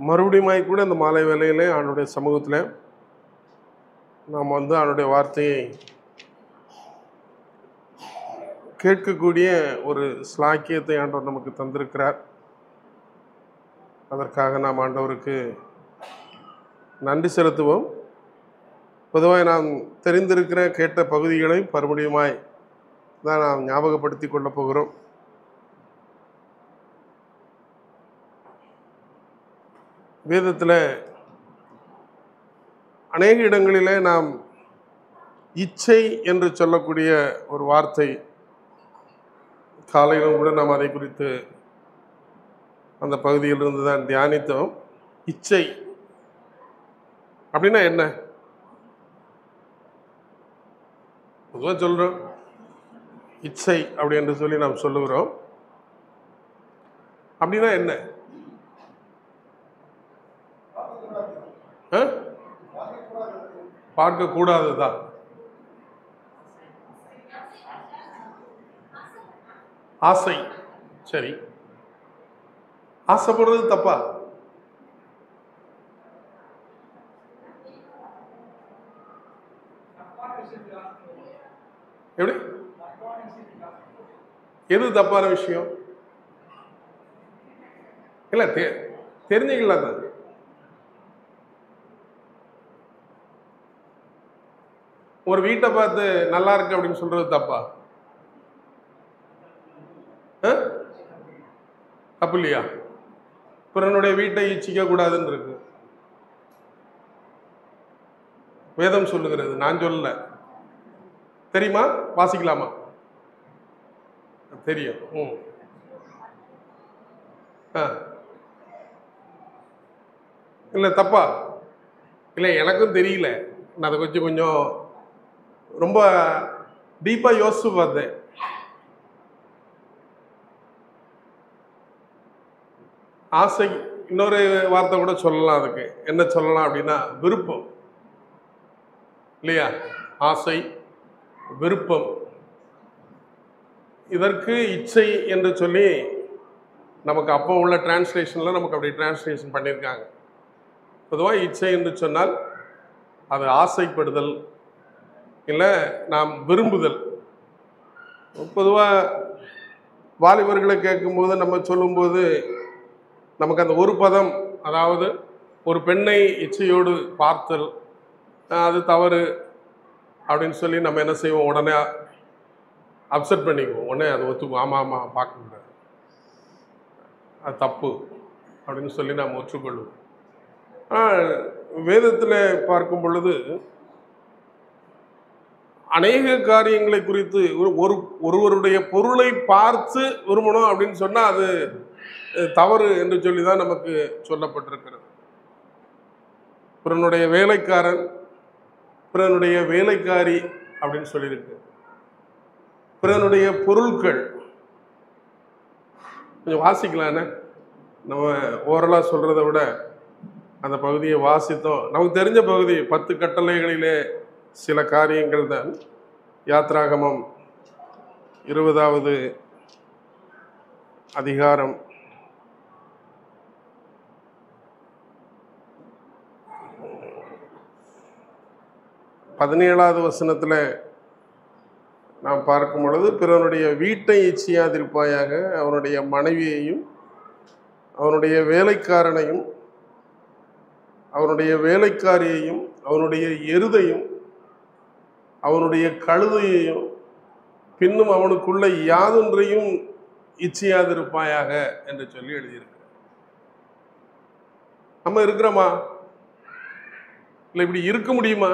மறுபடியும் கூட இந்த மாலை வேளையிலே அவனுடைய சமூகத்தில் நாம் அவனுடைய வார்த்தையை கேட்கக்கூடிய ஒரு ஸ்லாக்கியத்தை ஆண்டவர் நமக்கு தந்திருக்கிறார். அதற்காக நாம் ஆண்டவருக்கு நன்றி செலுத்துவோம். பொதுவாக நாம் தெரிந்திருக்கிற கேட்ட பகுதிகளை மறுபடியுமாய் தான் நாம் ஞாபகப்படுத்தி கொள்ள போகிறோம். வேதத்தில் அநேக இடங்களிலே நாம் இச்சை என்று சொல்லக்கூடிய ஒரு வார்த்தை, காலையிலும் கூட நாம் அதை குறித்து அந்த பகுதியிலிருந்து தான் தியானித்தோம். இச்சை அப்படின்னா என்ன? பொதுவாக சொல்கிறோம் இச்சை அப்படி என்று சொல்லி நாம் சொல்லுகிறோம். அப்படின்னா என்ன? பார்க்கக்கூடாதுதான். ஆசை. சரி, ஆசைப்படுறது தப்பா? எப்படி? எது தப்பான விஷயம்? இல்லை, தெரிஞ்சுக்கலாம் தான். ஒரு வீட்டை பார்த்து நல்லா இருக்கு அப்படின்னு சொல்றது தப்பா? தப்பு இல்லையா? பிறனுடைய வீட்டை இச்சிக்க கூடாதுன்னு இருக்கு வேதம் சொல்லுகிறது, நான் சொல்லல. தெரியுமா? வாசிக்கலாமா? தெரியும். இல்லை தப்பா? இல்லை, எனக்கும் தெரியல. நான் அதை கொஞ்சம் ரொம்ப டீப்பாக யோசிச்சு பார்த்தேன். ஆசை இன்னொரு வார்த்தை கூட சொல்லலாம். அதுக்கு என்ன சொல்லலாம் அப்படின்னா விருப்பம் இல்லையா? ஆசை, விருப்பம். இதற்கு இச்சை என்று சொல்லி நமக்கு அப்போ உள்ள டிரான்ஸ்லேஷனில் நமக்கு அப்படி டிரான்ஸ்லேஷன் பண்ணியிருக்காங்க. பொதுவாக இச்சை என்று சொன்னால் அது ஆசைப்படுதல், இல்லை நாம் விரும்புதல். பொதுவாக வாலிபர்களை கேட்கும்போது நம்ம சொல்லும்போது நமக்கு அந்த ஒரு பதம், அதாவது ஒரு பெண்ணை இச்சையோடு பார்த்தல், அது தவறு அப்படின்னு சொல்லி நம்ம என்ன செய்வோம்? உடனே அப்செட் பண்ணிக்குவோம். உடனே அதை ஒத்துக்குவோம். ஆமாம் ஆமாம், பார்க்க முடியாது, அது தப்பு அப்படின்னு சொல்லி நாம் ஒற்றுக்கொள்வோம். வேதத்தில் பார்க்கும் பொழுது அநேக காரியங்களை குறித்து ஒருவருடைய பொருளை பார்த்து விரும்பணும் அப்படின்னு சொன்னால் அது தவறு என்று சொல்லி தான் நமக்கு சொல்லப்பட்டிருக்கிறது. பிறனுடைய வேலைக்காரன், பிறனுடைய வேலைக்காரி அப்படின்னு சொல்லியிருக்கு. பிறனுடைய பொருட்கள் கொஞ்சம் வாசிக்கலான்னு நம்ம ஓரலாக சொல்கிறத விட அந்த பகுதியை வாசித்தோம். நமக்கு தெரிஞ்ச பகுதி 10 கட்டளைகளிலே சில காரியங்கள் தான். யாத்ராகமம் 20வது அதிகாரம் 17வது வசனத்தில் நாம் பார்க்கும் பொழுது, பிறனுடைய வீட்டை இச்சியாதிருப்பாயாக, அவனுடைய மனைவியையும் அவனுடைய வேலைக்காரனையும் அவனுடைய வேலைக்காரியையும் அவனுடைய எருதையும் அவனுடைய கழுதையையும் பின்னும் அவனுக்குள்ள யாதொன்றையும் இச்சையாதிருப்பாயாக என்று சொல்லி எழுதியிருக்கு. நம்ம இருக்கிறோமா? இல்லை இப்படி இருக்க முடியுமா?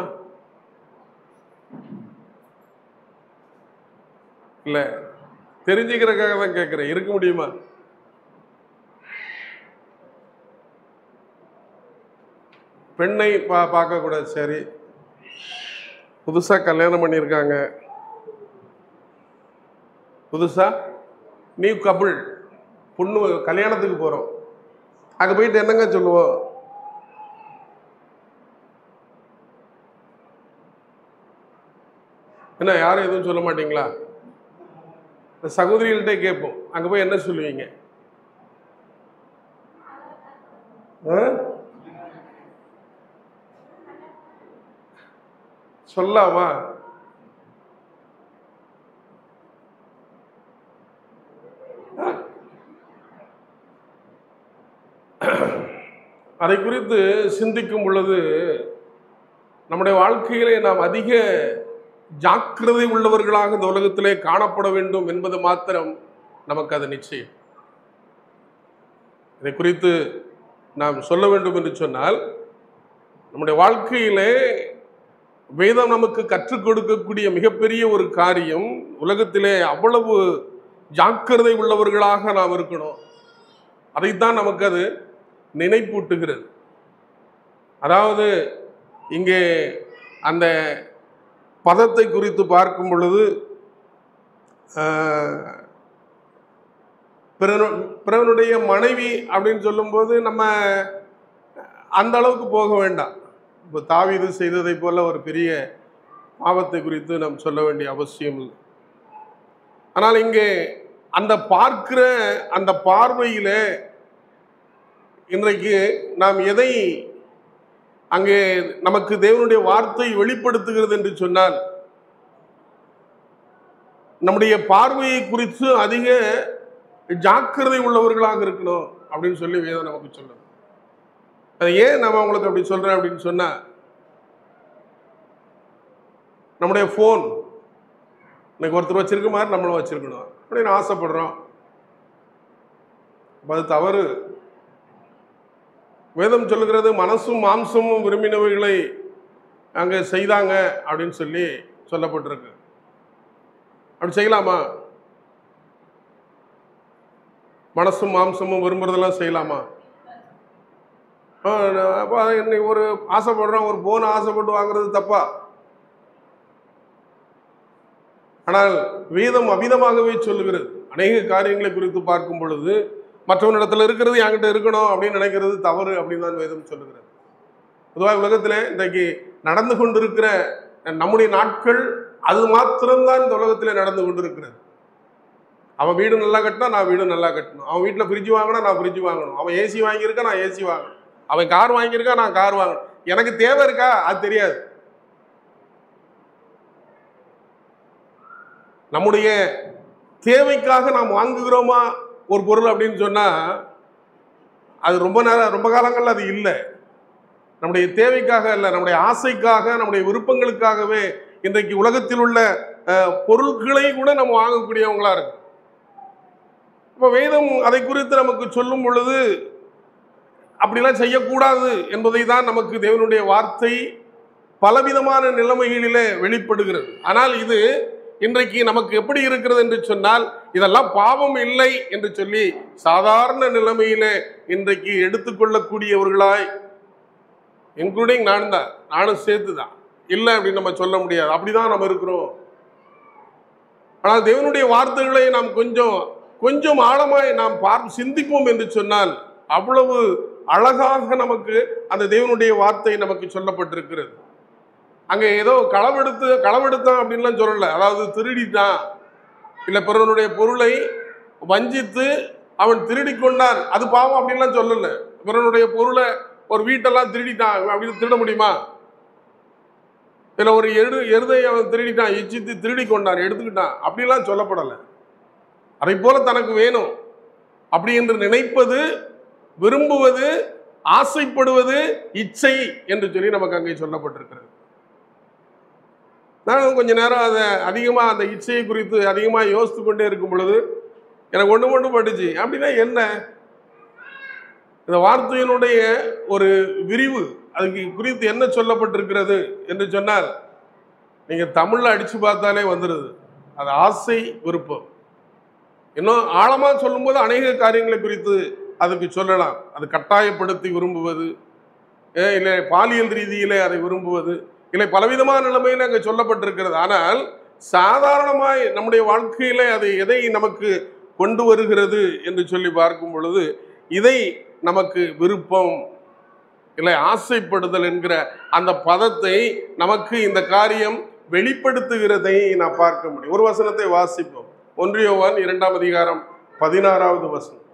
இல்லை, தெரிஞ்சுக்கிறதுக்காக தான் கேட்குறேன். இருக்க முடியுமா? பெண்ணை பார்க்கக்கூடாது. சரி, புதுசாக கல்யாணம் பண்ணியிருக்காங்க, புதுசாக நியூ கப்புள், பொண்ணு கல்யாணத்துக்கு போகிறோம். அங்கே போயிட்டு என்னங்க சொல்லுவோம்? என்ன, யாரும் எதுவும் சொல்ல மாட்டீங்களா? சகோதரிகள்கிட்ட கேட்போம், அங்கே போய் என்ன சொல்லுவீங்க? சொல்லாமா? அதை குறித்து சிந்திக்கும் பொழுது நம்முடைய வாழ்க்கையிலே நாம் அதிக ஜாக்கிரதை உள்ளவர்களாக இந்த உலகத்திலே காணப்பட வேண்டும் என்பது மாத்திரம் நமக்கு அது நிச்சயம். இதை குறித்து நாம் சொல்ல வேண்டும் என்று சொன்னால், நம்முடைய வாழ்க்கையிலே வேதம் நமக்கு கற்றுக் கொடுக்கக்கூடிய மிகப்பெரிய ஒரு காரியம், உலகத்திலே அவ்வளவு ஜாக்கிரதை உள்ளவர்களாக நாம் இருக்கணும். அதைத்தான் நமக்கு அது நினைப்பூட்டுகிறது. அதாவது இங்கே அந்த பதத்தை குறித்து பார்க்கும் பொழுது பிறனுடைய மனைவி அப்படின்னு சொல்லும்போது நம்ம அந்த அளவுக்கு போக வேண்டாம். இப்போ தாவீது செய்ததை போல ஒரு பெரிய பாவத்தை குறித்து நாம் சொல்ல வேண்டிய அவசியம் இல்லை. ஆனால் இங்கே அந்த பார்க்கிற அந்த பார்வையில் இன்றைக்கு நாம் எதை அங்கே நமக்கு தேவனுடைய வார்த்தை வெளிப்படுத்துகிறது என்று சொன்னால், நம்முடைய பார்வையை குறித்து அதிக ஜாக்கிரதை உள்ளவர்களாக இருக்கணும் அப்படின்னு சொல்லி வேதம் நமக்கு சொல்லுது. அது ஏன் நம்ம உங்களுக்கு அப்படி சொல்றேன் அப்படின்னு சொன்னா, நம்முடைய ஃபோன் இன்னைக்கு ஒருத்தர் வச்சிருக்க மாதிரி நம்மளும் வச்சிருக்கணும் அப்படின்னு ஆசைப்படுறோம். அது தவறு. வேதம் சொல்லுகிறது, மனசும் மாம்சமும் விரும்பினவைகளை அங்கே செய்தாங்க அப்படின்னு சொல்லி சொல்லப்பட்டிருக்கு. அப்படி செய்யலாமா? மனசும் மாம்சமும் விரும்புறதெல்லாம் செய்யலாமா? அப்போ இன்னைக்கு ஒரு ஆசைப்படுறோம், ஒரு போனை ஆசைப்பட்டு வாங்குறது தப்பா? ஆனால் வேதம் அமிதமாகவே சொல்லுகிறது. அநேக காரியங்களை குறித்து பார்க்கும் பொழுது மற்றவனிடத்துல இருக்கிறது என்கிட்ட இருக்கணும் அப்படின்னு நினைக்கிறது தவறு அப்படின்னு தான் வேதம் சொல்லுகிறது. பொதுவாக உலகத்தில் இன்றைக்கு நடந்து கொண்டிருக்கிற நம்முடைய நாட்கள் அது மாத்திரம்தான் இந்த உலகத்தில் நடந்து கொண்டிருக்கிறது. அவன் வீடு நல்லா கட்டினா நான் வீடு நல்லா கட்டணும், அவன் வீட்டில் ஃப்ரிட்ஜ் வாங்கினா நான் ஃப்ரிட்ஜ் வாங்கணும், அவன் ஏசி வாங்கியிருக்கா நான் ஏசி வாங்கணும், அவன் கார் வாங்கியிருக்கா நான் கார் வாங்கணும். எனக்கு தேவை இருக்கா அது தெரியாது. நம்முடைய தேவைக்காக நாம் வாங்குகிறோமா ஒரு பொருள் அப்படின்னு சொன்னா அது ரொம்ப காலங்கள்ல அது இல்லை. நம்முடைய தேவைக்காக இல்லை, நம்முடைய ஆசைக்காக, நம்முடைய விருப்பங்களுக்காகவே இன்றைக்கு உலகத்தில் உள்ள பொருட்களை கூட நம்ம வாங்கக்கூடியவங்களா இருக்கு. இப்போ வேதம் அதை குறித்து நமக்கு சொல்லும் பொழுது அப்படிலாம் செய்யக்கூடாது என்பதை தான் நமக்கு தேவனுடைய வார்த்தை பலவிதமான நிலைமைகளிலே வெளிப்படுகிறது. ஆனால் இது இன்றைக்கு நமக்கு எப்படி இருக்கிறது என்று சொன்னால், இதெல்லாம் பாவம் இல்லை என்று சொல்லி சாதாரண நிலைமையிலே இன்றைக்கு எடுத்துக்கொள்ளக்கூடியவர்களாய், இன்க்ளூடிங் நானும் சேர்த்து தான், இல்லை அப்படின்னு நம்ம சொல்ல முடியாது. அப்படிதான் நம்ம இருக்கிறோம். ஆனால் தேவனுடைய வார்த்தைகளை நாம் கொஞ்சம் ஆழமாய் நாம் சிந்திப்போம் என்று சொன்னால் அவ்வளவு அழகாக நமக்கு அந்த தேவனுடைய வார்த்தை நமக்கு சொல்லப்பட்டிருக்கிறது. அங்கே ஏதோ களவெடுத்தான் அப்படின்லாம் சொல்லலை. அதாவது திருடிட்டான், இல்லை பிறனுடைய பொருளை வஞ்சித்து அவன் திருடி கொண்டான் அது பாவம் அப்படின்லாம் சொல்லலை. பிறனுடைய பொருளை ஒரு வீட்டெல்லாம் திருடிட்டான் அப்படின்னு திருட முடியுமா? இல்லை ஒரு எருதை அவன் திருடிட்டான், இச்சித்து திருடி கொண்டான், எடுத்துக்கிட்டான் அப்படிலாம் சொல்லப்படலை. அதை போல தனக்கு வேணும் அப்படி என்று நினைப்பது, விரும்புவது, ஆசைப்படுவது இச்சை என்று சொல்லி நமக்கு அங்கே சொல்லப்பட்டிருக்கிறது. நானும் கொஞ்ச நேரம் அதை அதிகமாக அந்த இச்சையை குறித்து அதிகமாக யோசித்து கொண்டே இருக்கும் பொழுது எனக்கு ஒன்று பட்டுச்சு. அப்படின்னா என்ன? இந்த வார்த்தையினுடைய ஒரு விரிவு அதுக்கு குறித்து என்ன சொல்லப்பட்டிருக்கிறது என்று சொன்னால், நீங்கள் தமிழில் அடித்து பார்த்தாலே வந்துடுது. அது ஆசை, விருப்பம். இன்னும் ஆழமாக சொல்லும்போது அநேக காரியங்களை குறித்து அதுக்கு சொல்லலாம். அது கட்டாயப்படுத்தி விரும்புவது, இல்லை பாலியல் ரீதியிலே அதை விரும்புவது, இல்லை பலவிதமான நிலைமையில் அங்கே சொல்லப்பட்டிருக்கிறது. ஆனால் சாதாரணமாய் நம்முடைய வாழ்க்கையில அது எதை நமக்கு கொண்டு வருகிறது என்று சொல்லி பார்க்கும் பொழுது, இதை நமக்கு விருப்பம் இல்லை ஆசைப்படுதல் என்கிற அந்த பதத்தை நமக்கு இந்த காரியம் வெளிப்படுத்துகிறதை நான் பார்க்க முடியும். ஒரு வசனத்தை வாசிப்போம். 1 யோவான் 2ஆம் அதிகாரம் 16வது வசனம்.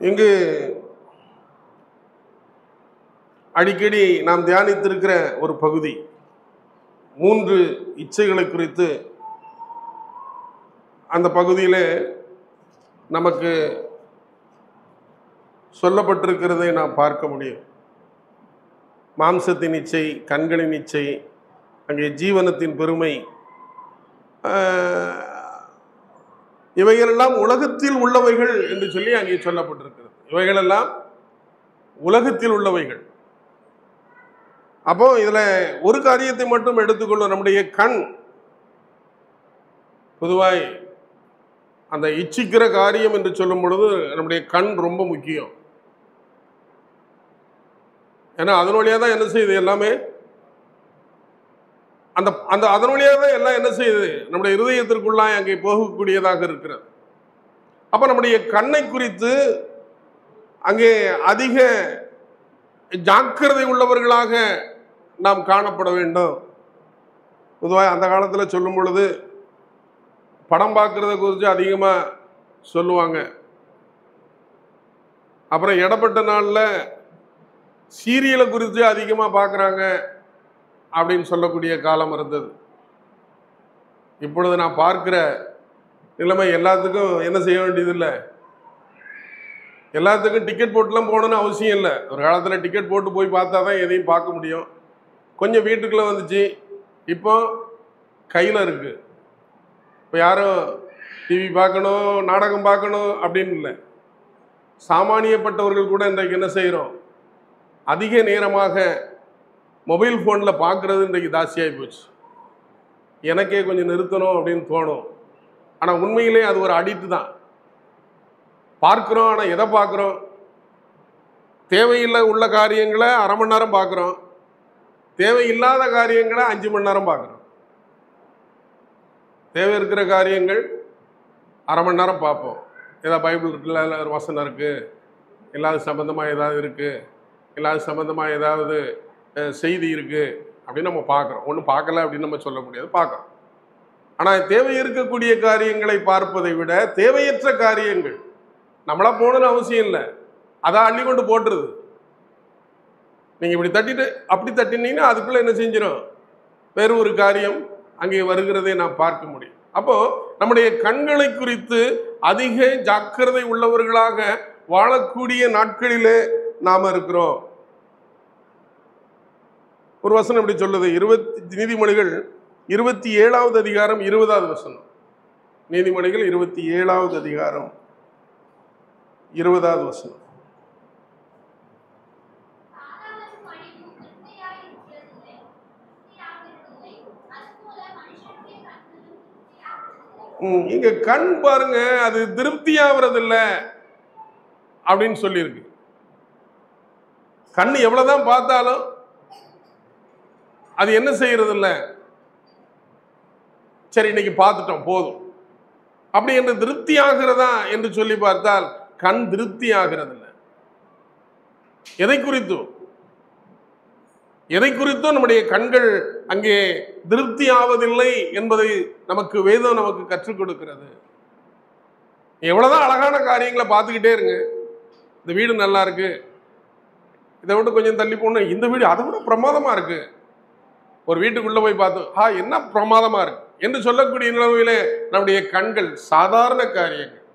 இங்கு அடிக்கடி நாம் தியானித்திருக்கிற ஒரு பகுதி 3 இச்சைகளை குறித்து அந்த பகுதியில் நமக்கு சொல்லப்பட்டிருக்கிறதை நாம் பார்க்க முடியும். மாம்சத்தின் இச்சை, கண்களின் இச்சை, அங்கே ஜீவனத்தின் பெருமை, இவைகளெல்லாம் உலகத்தில் உள்ளவைகள் என்று சொல்லி அங்கே சொல்லப்பட்டிருக்கிறது. இவைகளெல்லாம் உலகத்தில் உள்ளவைகள். அப்போ இதுல ஒரு காரியத்தை மட்டும் எடுத்துக்கொள்ளும். நம்முடைய கண் பொதுவாய் அந்த இச்சிக்கிற காரியம் என்று சொல்லும் பொழுது நம்முடைய கண் ரொம்ப முக்கியம். ஏன்னா அதன் வழியாக தான் என்ன செய்யுது எல்லாமே, அந்த அந்த அதன் வழியாக தான் எல்லாம் என்ன செய்யுது, நம்முடைய இருதயத்திற்குள்ளாய் அங்கே போகக்கூடியதாக இருக்கிறது. அப்ப நம்முடைய கண்ணை குறித்து அங்கே அதிக ஜாக்கிரதை உள்ளவர்களாக நாம் காணப்பட வேண்டும். பொதுவாக அந்த காலத்தில் சொல்லும் பொழுது படம் பார்க்கறத குறித்து அதிகமாக சொல்லுவாங்க. அப்புறம் இடப்பட்ட நாளில் சீரியலை குறித்து அதிகமாக பார்க்குறாங்க அப்படின்னு சொல்லக்கூடிய காலம் இருந்தது. இப்பொழுது நான் பார்க்கிற நிலைமை எல்லாத்துக்கும் என்ன செய்ய வேண்டியதில்லை, எல்லாத்துக்கும் டிக்கெட் போட்டுலாம் போகணுன்னு அவசியம் இல்லை. ஒரு காலத்தில் டிக்கெட் போட்டு போய் பார்த்தா தான் எதையும் பார்க்க முடியும். கொஞ்சம் வீட்டுக்குள்ளே வந்துச்சு, இப்போ கையில் இருக்குது. இப்போ யாரும் டிவி பார்க்கணும், நாடகம் பார்க்கணும் அப்படின்னு இல்லை. சாமானியப்பட்டவர்கள் கூட இன்றைக்கு என்ன செய்கிறோம், அதிக நேரமாக மொபைல் ஃபோனில் பார்க்குறது இன்றைக்கு ஜாஸ்தியாகி போச்சு. எனக்கே கொஞ்சம் நிறுத்தணும் அப்படின்னு தோணும். ஆனால் உண்மையிலே அது ஒரு அடிக்ட் தான். பார்க்குறோம், ஆனால் எதை பார்க்குறோம், தேவையில்லை உள்ள காரியங்களை அரை மணி நேரம் பார்க்குறோம், தேவையில்லாத காரியங்களை 5 மணி நேரம் பார்க்குறோம். தேவை இருக்கிற காரியங்கள் அரை மணி நேரம் பார்ப்போம். ஏதாவது பைபிள் இருக்குல்ல, ஒரு வசனம் இருக்குது, இல்லாத சம்பந்தமாக ஏதாவது இருக்குது, இல்லாத சம்பந்தமாக ஏதாவது செய்தி இருக்குது அப்படின்னு நம்ம பார்க்குறோம். ஒன்றும் பார்க்கல அப்படின்னு நம்ம சொல்ல முடியாது, பார்க்குறோம். ஆனால் தேவை இருக்கக்கூடிய காரியங்களை பார்ப்பதை விட தேவையற்ற காரியங்கள், நம்மளா போகணுன்னு அவசியம் இல்லை, அதை அள்ளி கொண்டு போட்டுருது. நீங்கள் இப்படி தட்டிட்டு அப்படி தட்டினீங்கன்னா அதுக்குள்ளே என்ன செஞ்சிடும், வேறு ஒரு காரியம் அங்கே வருகிறதை நாம் பார்க்க முடியும். அப்போது நம்முடைய கண்களை குறித்து அதிக ஜாக்கிரதை உள்ளவர்களாக வாழக்கூடிய நாட்களிலே நாம் இருக்கிறோம். ஒரு வசனம் இப்படி சொல்லுது, நீதிமொழிகள் 27வது அதிகாரம் 20வது வசனம். நீதிமொழிகள் 27வது அதிகாரம் 20வது வசனம். இங்க கண் பாருங்க, அது திருப்தியாகிறது அப்படின்னு சொல்லியிருக்கு. கண் எவ்வளவுதான் பார்த்தாலும் அது என்ன செய்யறது இல்லை, சரி இன்னைக்கு பார்த்துட்டோம் போதும் அப்படி என்று திருப்தி ஆகிறதா என்று சொல்லி பார்த்தால் கண் திருப்தி ஆகிறது இல்லை. எதை குறித்தும் நம்முடைய கண்கள் அங்கே திருப்தி ஆவதில்லை என்பதை நமக்கு வேதம் நமக்கு கற்றுக் கொடுக்கிறது. எவ்வளவுதான் அழகான காரியங்களை பார்த்துக்கிட்டே இருங்க, இந்த வீடு நல்லா இருக்கு, இதை விட்டு கொஞ்சம் தள்ளி போகணும், இந்த வீடு அதை விட பிரமாதமா இருக்கு, ஒரு வீட்டுக்குள்ள போய் பார்த்தோம் என்ன பிரமாதமா இருக்கு என்று சொல்லக்கூடிய நிலைமையிலே நம்முடைய கண்கள் சாதாரண காரியங்கள்,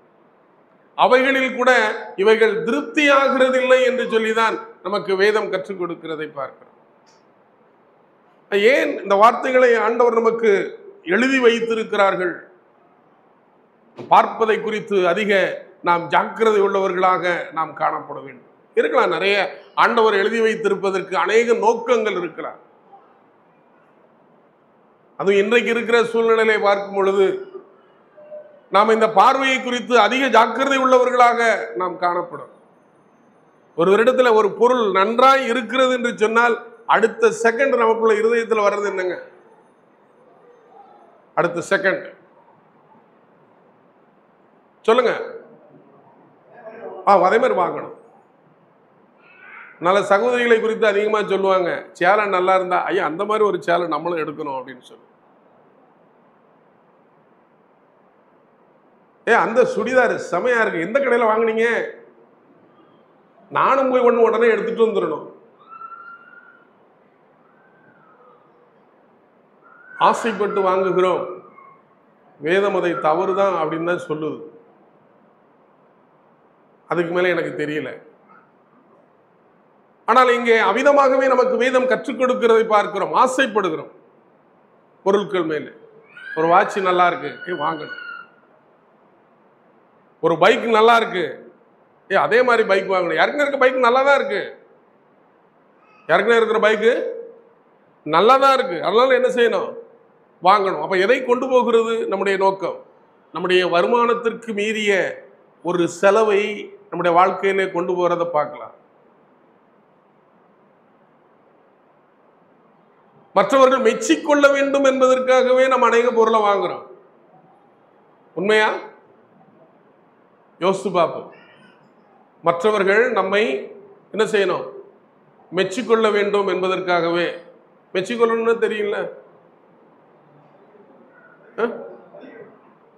அவைகளில் கூட இவைகள் திருப்தி ஆகிறதில்லை என்று சொல்லிதான் நமக்கு வேதம் கற்றுக் கொடுக்கிறதை பார்க்கிறோம். ஏன் இந்த வார்த்தைகளை ஆண்டவர் நமக்கு எழுதி வைத்திருக்கிறார்கள்? பார்ப்பதை குறித்து அதிக நாம் ஜாக்கிரதை உள்ளவர்களாக நாம் காணப்பட வேண்டும். இருக்கலாம், நிறைய ஆண்டவர் எழுதி வைத்திருப்பதற்கு அநேக நோக்கங்கள் இருக்கலாம். அதுவும் இன்றைக்கு இருக்கிற சூழ்நிலையை பார்க்கும் பொழுது நாம் இந்த பார்வையை குறித்து அதிக ஜாக்கிரதை உள்ளவர்களாக நாம் காணப்படும். ஒரு இடத்துல ஒரு பொருள் நன்றாய் இருக்கிறது என்று சொன்னால் அடுத்த செகண்ட் நமக்குள்ள இருதயத்தில் வர்றது என்னங்க, அடுத்த செகண்ட் சொல்லுங்க, அதே மாதிரி வாங்கணும். நல்ல சகோதரிகளை குறித்து அதிகமா சொல்லுவாங்க, சேலை நல்லா இருந்தா ஐயா அந்த மாதிரி ஒரு சேலை நம்மளும் எடுக்கணும் அப்படின்னு சொல்லி. அந்த சுடிதார் செமையா இருக்கு, எந்த கடையில் வாங்கினீங்க, நானும் போய் ஒன்று உடனே எடுத்துட்டு வந்துடணும். ஆசைப்பட்டு வாங்குகிறோம். வேதம் அதை தவறுதான் அப்படின்னு தான் சொல்லுது. அதுக்கு மேலே எனக்கு தெரியல. ஆனால் இங்கே அவிதமாகவே நமக்கு வேதம் கற்றுக் கொடுக்கிறதை பார்க்கிறோம். ஆசைப்படுகிறோம் பொருட்கள் மேலே. ஒரு வாட்ச் நல்லா இருக்கு, வாங்கணும். ஒரு பைக் நல்லா இருக்கு, அதே மாதிரி பைக் வாங்கணும். ஏற்கனவே இருக்க பைக் நல்லா தான் இருக்கு, ஏற்கனவே இருக்கிற பைக்கு நல்லா தான் இருக்கு, அதனால என்ன செய்யணும்? வாங்கணும். அப்ப எதை கொண்டு போகிறது நம்முடைய நோக்கம்? நம்முடைய வருமானத்திற்கு மீறிய ஒரு செலவை நம்முடைய வாழ்க்கையிலே கொண்டு போறதை பார்க்கலாம். மற்றவர்கள் மெச்சிக்கொள்ள வேண்டும் என்பதற்காகவே நம்ம அநேக பொருளை வாங்குறோம். உண்மையா? யோசித்து பார்ப்போம். மற்றவர்கள் நம்மை என்ன செய்யணும்? மெச்சிக்கொள்ள வேண்டும் என்பதற்காகவே. மெச்சிக்கொள்ளணும்னு தெரியல,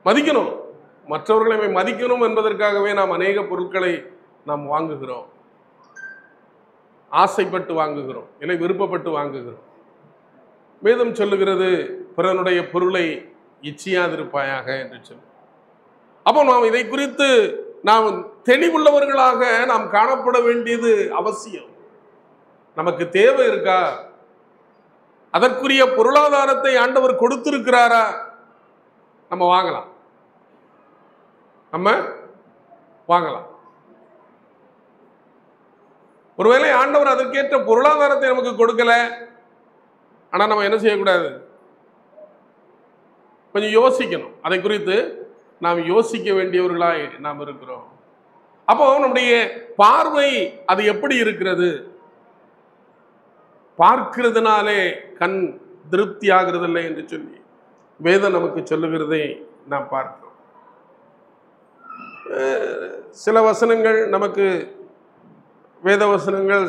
மதிக்கணும். மற்றவர்களை மதிக்கணும் என்பதற்காகவே நாம் அநேக பொருட்களை நாம் வாங்குகிறோம். ஆசைப்பட்டு வாங்குகிறோம், இல்லை விருப்பப்பட்டு வாங்குகிறோம். வேதம் சொல்லுகிறது, பிறனுடைய பொருளை இச்சியாதிருப்பாயாக என்று சொல்லு. அப்போ நாம் இதை குறித்து நாம் தெளிவுள்ளவர்களாக நாம் காணப்பட வேண்டியது அவசியம். நமக்கு தேவை இருக்கா? அதற்குரிய பொருளாதாரத்தை ஆண்டவர் கொடுத்திருக்கிறாரா? நம்ம வாங்கலாம், நம்ம வாங்கலாம். ஒருவேளை ஆண்டவர் அதற்கேற்ற பொருளாதாரத்தை நமக்கு கொடுக்கல, ஆனா நம்ம என்ன செய்யக்கூடாது? கொஞ்சம் யோசிக்கணும். அதை குறித்து நாம் யோசிக்க வேண்டியவர்களாய் நாம் இருக்கிறோம். அப்போ நம்முடைய பார்வை அது எப்படி இருக்கிறது? பார்க்கிறதுனாலே கண் திருப்தி ஆகிறதில்லை என்று சொல்லி வேதம் நமக்கு சொல்லுகிறதை நாம் பார்க்கிறோம். சில வசனங்கள் நமக்கு, வேத வசனங்கள்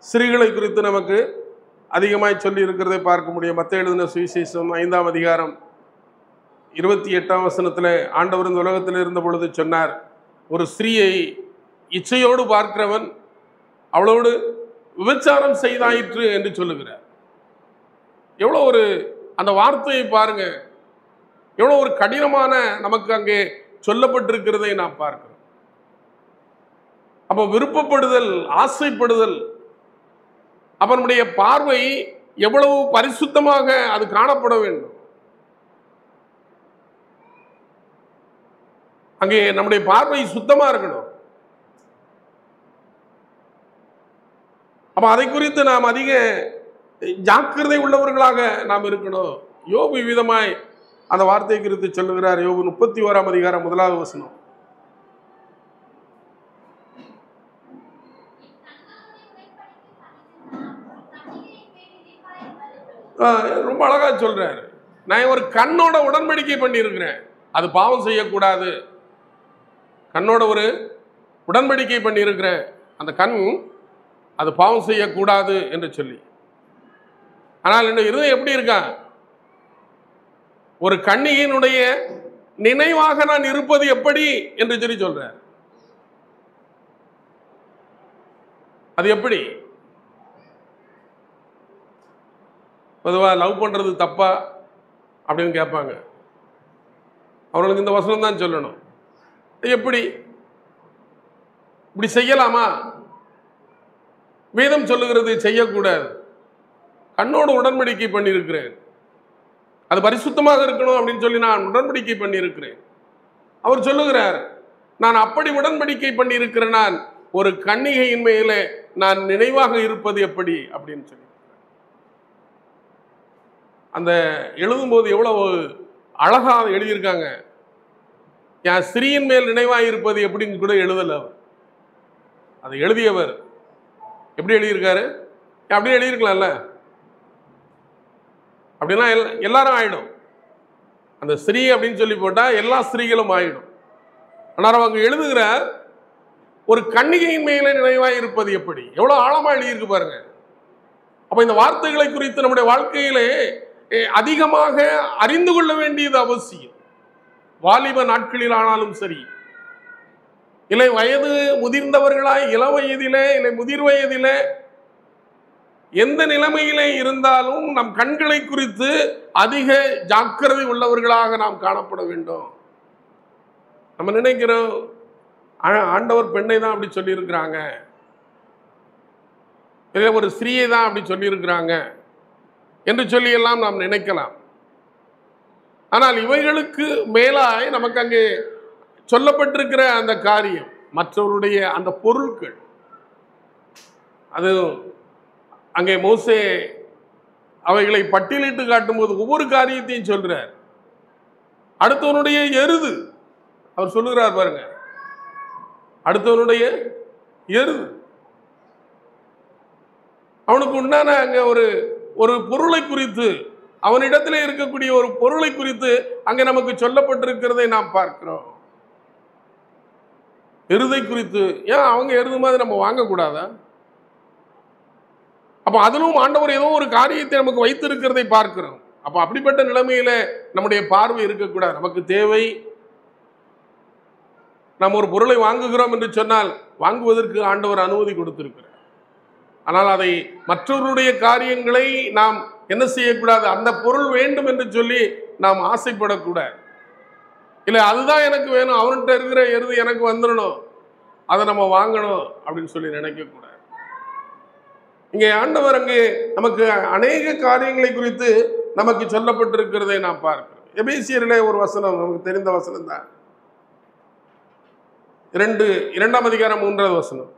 ஸ்திரீகளை குறித்து நமக்கு அதிகமாய் சொல்லி இருக்கிறதை பார்க்க முடியும். மத்தேயு எழுதின சுவிசேஷம் 5ஆம் அதிகாரம் 28ஆம் வசனத்தில் ஆண்டவர் இந்த உலகத்தில் இருந்த பொழுது சொன்னார், ஒரு ஸ்திரீயை இச்சையோடு பார்க்கிறவன் அவளோடு விபச்சாரம் செய்தாயிற்று என்று சொல்லுகிறார். எவ்வளோ ஒரு, அந்த வார்த்தையை பாருங்க, எவ்வளோ ஒரு கடினமான நமக்கு அங்கே சொல்லப்பட்டிருக்கிறதை நாம் பார்க்கிறோம். அப்போ விருப்பப்படுதல், ஆசைப்படுதல், அப்ப நம்முடைய பார்வை எவ்வளவு பரிசுத்தமாக அது காணப்பட வேண்டும். அங்கே நம்முடைய பார்வை சுத்தமா இருக்கணும். அப்ப அதை குறித்து நாம் அதிக ஜாக்கிரதை உள்ளவர்களாக நாம் இருக்கணும். யோபு விதமாய் அந்த வார்த்தை குறித்து சொல்லுகிறார். யோபு 31ஆம் அதிகாரம் 1வது வசனம். ரொம்ப அழகா சொல்றாரு. நான் ஒரு கண்ணோட உடன்படிக்கை பண்ணி இருக்கிறேன், அது பாவம் செய்யக்கூடாது. கண்ணோட ஒரு உடன்படிக்கை பண்ணி இருக்கிறேன், அந்த கண் அது பாவம் செய்யக்கூடாது என்று சொல்லி. ஆனால் இந்த இருதயம் எப்படி இருக்கா? ஒரு கன்னிகையினுடைய நினைவாக நான் இருப்பது எப்படி என்று சொல்லி சொல்றார். அது எப்படி? பொதுவாக லவ் பண்றது தப்பா அப்படின்னு கேட்பாங்க. அவர்களுக்கு இந்த வசனம் தான் சொல்லணும். எப்படி இப்படி செய்யலாமா? வேதம் சொல்லுகிறது செய்யக்கூடாது. கண்ணோடு உடன்படிக்கை பண்ணியிருக்கிறேன், அது பரிசுத்தமாக இருக்கணும் அப்படின்னு சொல்லி நான் உடன்படிக்கை பண்ணியிருக்கிறேன். அவர் சொல்லுகிறார், நான் அப்படி உடன்படிக்கை பண்ணியிருக்கிறேன், நான் ஒரு கன்னிகையின் மேலே நான் நினைவாக இருப்பது எப்படி அப்படின்னு சொல்லி. அந்த எழுதும்போது எவ்வளவு அழகா எழுதியிருக்காங்க. என் ஸ்திரீயின் மேல் நினைவாக இருப்பது எப்படின்னு கூட எழுதல அவர். அதை எழுதியவர் எப்படி எழுதியிருக்காரு? அப்படியே எழுதியிருக்கலாம்ல. அப்படின்னா எல்லாரும் ஆயிடும். அந்த ஸ்திரீ அப்படின்னு சொல்லி போட்டா எல்லா ஸ்திரீகளும் ஆயிடும். ஆனால் அவங்க எழுதுகிற ஒரு கன்னிகையின் மேலே நினைவாக இருப்பது எப்படி, எவ்வளவு ஆழமா எழுதியிருக்கு பாருங்க. அப்ப இந்த வார்த்தைகளை குறித்து நம்முடைய வாழ்க்கையிலே அதிகமாக அறிந்து கொள்ள வேண்டியது அவசியம். வாலிப நாட்களில் ஆனாலும் சரி, இல்லை வயது முதிர்ந்தவர்களாய் இளம் வயதிலே இல்லை முதிர் வயதிலே எந்த நிலைமையிலே இருந்தாலும் நம் கண்களை குறித்து அதிக ஜாக்கிரதை உள்ளவர்களாக நாம் காணப்பட வேண்டும். நம்ம நினைக்கிறோம் ஆண்டவர் பெண்ணை தான் அப்படி சொல்லியிருக்கிறாங்க, இல்லை ஒரு ஸ்திரீயை தான் அப்படி சொல்லியிருக்கிறாங்க என்று சொல்லி எல்லாம் நாம் நினைக்கலாம். ஆனால் இவைகளுக்கு மேலாய் நமக்கு அங்கே சொல்லப்பட்டிருக்கிற அந்த காரியம், மற்றவருடைய அந்த பொருட்கள், அது அங்கே மோசே அவைகளை பட்டியலிட்டு காட்டும்போது ஒவ்வொரு காரியத்தையும் சொல்றார். அடுத்தவனுடைய எருது அவர் சொல்லுகிறார் பாருங்க, அடுத்தவனுடைய எருது அவனுக்கு உண்டான அங்க ஒரு பொருளை குறித்து, அவனிடத்தில் இருக்கக்கூடிய ஒரு பொருளை குறித்து அங்கே நமக்கு சொல்லப்பட்டிருக்கிறதை நாம் பார்க்கிறோம். எருதை குறித்து, ஏன் அவங்க எருது மாதிரி நம்ம வாங்கக்கூடாதா? அப்ப அதிலும் ஆண்டவர் ஏதோ ஒரு காரியத்தை நமக்கு வைத்திருக்கிறதை பார்க்கிறோம். அப்ப அப்படிப்பட்ட நிலைமையில நம்முடைய பார்வை இருக்கக்கூடாது. நமக்கு தேவை, நாம் ஒரு பொருளை வாங்குகிறோம் என்று சொன்னால் வாங்குவதற்கு ஆண்டவர் அனுமதி கொடுத்திருக்கிறார். ஆனால் அதை மற்றவருடைய காரியங்களை நாம் என்ன செய்யக்கூடாது, அந்த பொருள் வேண்டும் என்று சொல்லி நாம் ஆசைப்படக்கூடாது. இல்லை அதுதான் எனக்கு வேணும், அவன்கிட்ட இருக்கிற எருது எனக்கு வந்துடணும், அதை நம்ம வாங்கணும் அப்படின்னு சொல்லி நினைக்கக்கூடாது. இங்கே ஆண்டவர் அங்கே நமக்கு அநேக காரியங்களை குறித்து நமக்கு சொல்லப்பட்டிருக்கிறதை நாம் பார்க்கிறோம். எபேசியரிலே ஒரு வசனம் நமக்கு தெரிந்த வசனம் தான், 2ஆம் அதிகாரம் 3வது வசனம்.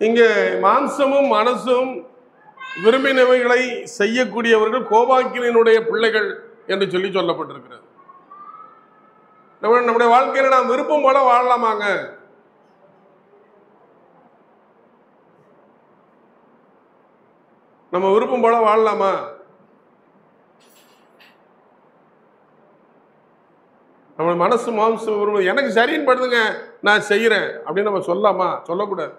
இங்கே மாம்சமும் மனசும் விரும்பினவைகளை செய்யக்கூடியவர்கள் கோபாக்கினுடைய பிள்ளைகள் என்று சொல்லி சொல்லப்பட்டிருக்கிறது. நம்முடைய வாழ்க்கையில நாம் விருப்பம் போல வாழலாமாங்க? நம்ம விருப்பம் போல வாழலாமா? நம்ம மனசு மாம்சம் விரும்புது, எனக்கு சரின்னு படுதுங்க நான் செய்யறேன் அப்படின்னு நம்ம சொல்லாமா? சொல்லக்கூடாது.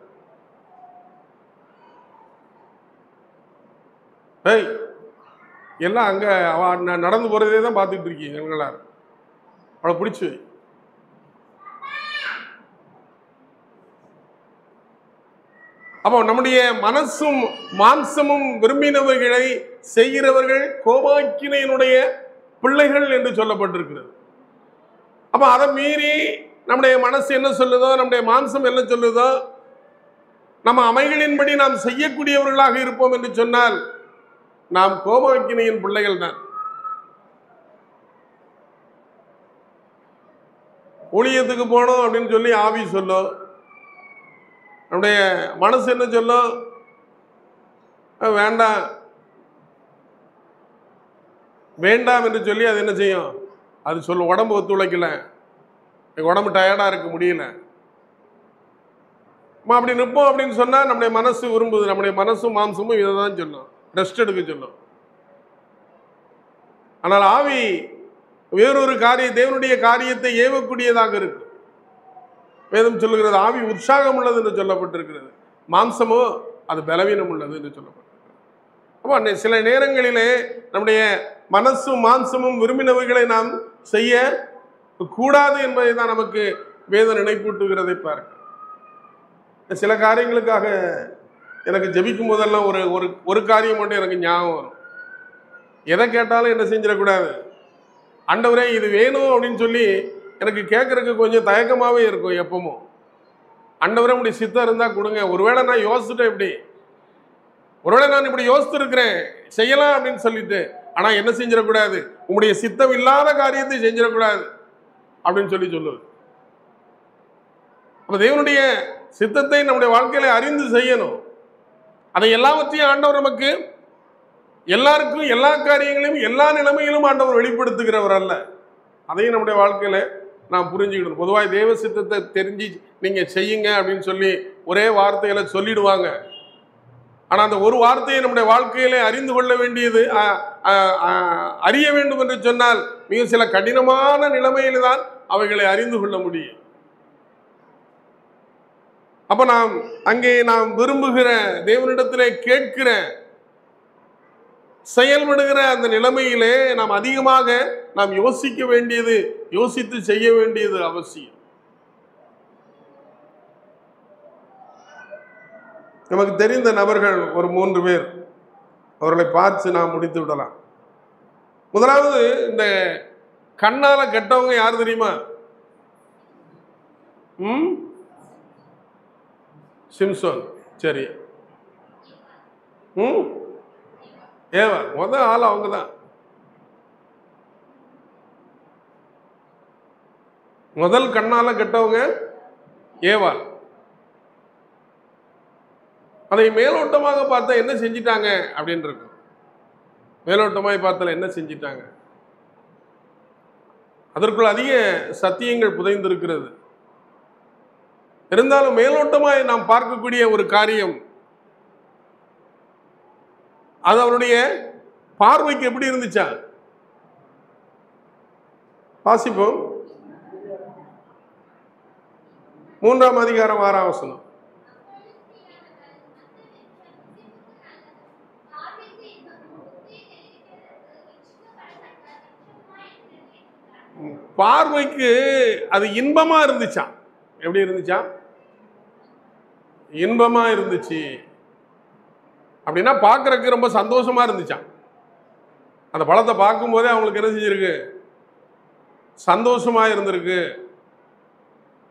எல்லாம் அங்க நடந்து போறதே தான் பார்த்துட்டு இருக்கீங்க எல்லாரும், அவளை பிடிச்சு. அப்போ நம்முடைய மனசும் மாம்சமும் விரும்பினவைகளை செய்கிறவர்கள் கோபாக்கினையினுடைய பிள்ளைகள் என்று சொல்லப்பட்டிருக்கிறது. அப்ப அதை மீறி நம்முடைய மனசு என்ன சொல்லுதோ, நம்முடைய மாம்சம் என்ன சொல்லுதோ, நம்ம அமைகளின்படி நாம் செய்யக்கூடியவர்களாக இருப்போம் என்று சொன்னால் நாம் கோபாக்கினையின் பிள்ளைகள் தான். ஊழியத்துக்கு போனோம் அப்படின்னு சொல்லி ஆவி சொல்லும், நம்முடைய மனசு என்ன சொல்லும், வேண்டாம் வேண்டாம் என்று சொல்லி அது என்ன செய்யும், அது சொல்லும் உடம்பு ஒத்துழைக்கல, உடம்பு டயர்டா இருக்க முடியல, அப்படி நிற்போம் அப்படின்னு சொன்னா நம்முடைய மனசு விரும்புது, நம்முடைய மனசும் மாம்சமும் இதை தான் சொல்லும், ரெஸ்ட் எடுக்க சொல்லும். ஆனால் ஆவி வேறொரு தேவனுடைய காரியத்தை ஏவக்கூடியதாக இருக்கு. வேதம் சொல்லுகிறது ஆவி உற்சாகம் உள்ளது என்று சொல்லப்பட்டிருக்கிறது, மாம்சமோ அது பலவீனம் உள்ளது என்று சொல்லப்பட்டிருக்கிறது. அப்போ சில நேரங்களிலே நம்முடைய மனசும் மாம்சமும் விரும்பினவைகளை நாம் செய்ய கூடாது என்பதை தான் நமக்கு வேதம் நினைப்பூட்டுகிறதை பார்க்க. சில காரியங்களுக்காக எனக்கு ஜெபிக்கும் போதெல்லாம் ஒரு காரியம் மட்டும் எனக்கு ஞாபகம் வரும். எதை கேட்டாலும் என்ன செஞ்சிடக்கூடாது, ஆண்டவரே இது வேணும் அப்படின்னு சொல்லி எனக்கு கேட்கறதுக்கு கொஞ்சம் தயக்கமாகவே இருக்கும். எப்பவும் ஆண்டவரே உடைய சித்தம் இருந்தால் கொடுங்க, ஒருவேளை நான் யோசிச்சுட்டேன், இப்படி ஒருவேளை நான் இப்படி யோசித்து இருக்கிறேன் செய்யலாம் அப்படின்னு சொல்லிட்டு, ஆனால் என்ன செஞ்சிடக்கூடாது, உங்களுடைய சித்தம் இல்லாத காரியத்தை செஞ்சிடக்கூடாது அப்படின்னு சொல்லி சொல்லுவது. அப்போ தேவனுடைய சித்தத்தை நம்முடைய வாழ்க்கையில அறிந்து செய்யணும். அதை எல்லாவற்றையும் ஆண்டவர் நமக்கு எல்லாருக்கும் எல்லா காரியங்களையும் எல்லா நிலைமையிலும் ஆண்டவர் வெளிப்படுத்துகிறவர் அல்ல. அதையும் நம்முடைய வாழ்க்கையில நாம் புரிஞ்சுக்கணும். பொதுவாக தேவ சித்தத்தை தெரிஞ்சு நீங்க செய்யுங்க அப்படின்னு சொல்லி ஒரே வார்த்தையில சொல்லிடுவாங்க. ஆனா அந்த ஒரு வார்த்தையை நம்முடைய வாழ்க்கையில அறிந்து கொள்ள வேண்டியது, அறிய வேண்டும் என்று சொன்னால் மிக சில கடினமான நிலைமையில்தான் அவைகளை அறிந்து கொள்ள முடியும். அப்ப நாம் அங்கே நாம் விரும்புகிற தேவனிடத்திலே கேட்கிற செயல்படுகிற அந்த நிலைமையிலே நாம் அதிகமாக நாம் யோசிக்க வேண்டியது, யோசித்து செய்ய வேண்டியது அவசியம். நமக்கு தெரிந்த நபர்கள் ஒரு 3 பேர், அவர்களை பார்த்து நாம் முடித்து விடலாம். முதலாவது, இந்த கண்ணால கெட்டவங்க யார் தெரியுமா? சிம்சோன். சரி. ஏவா முதல் ஆள் அவங்க தான். முதல் கண்ணால கெட்டவங்க ஏவாள். அதை மேலோட்டமாக பார்த்தா என்ன செஞ்சிட்டாங்க அப்படின்னு இருக்கு. மேலோட்டமாக பார்த்தால என்ன செஞ்சிட்டாங்க, அதற்குள் அதிக சத்தியங்கள் புதைந்திருக்கிறது. இருந்தாலும் மேலோட்டமாய் நாம் பார்க்கக்கூடிய ஒரு காரியம், அது அவருடைய பார்வைக்கு எப்படி இருந்துச்சா? வாசிப்போம். 3ஆம் அதிகாரம் 6ஆம் வசனம். பார்வைக்கு அது இன்பமா இருந்துச்சா? எப்படி இருந்துச்சா? இன்பமா இருந்துச்சு. அப்படின்னா பார்க்கறதுக்கு ரொம்ப சந்தோஷமா இருந்துச்சா? அந்த பழத்தை பார்க்கும் போதே அவங்களுக்கு என்ன செஞ்சிருக்கு? சந்தோஷமா இருந்திருக்கு.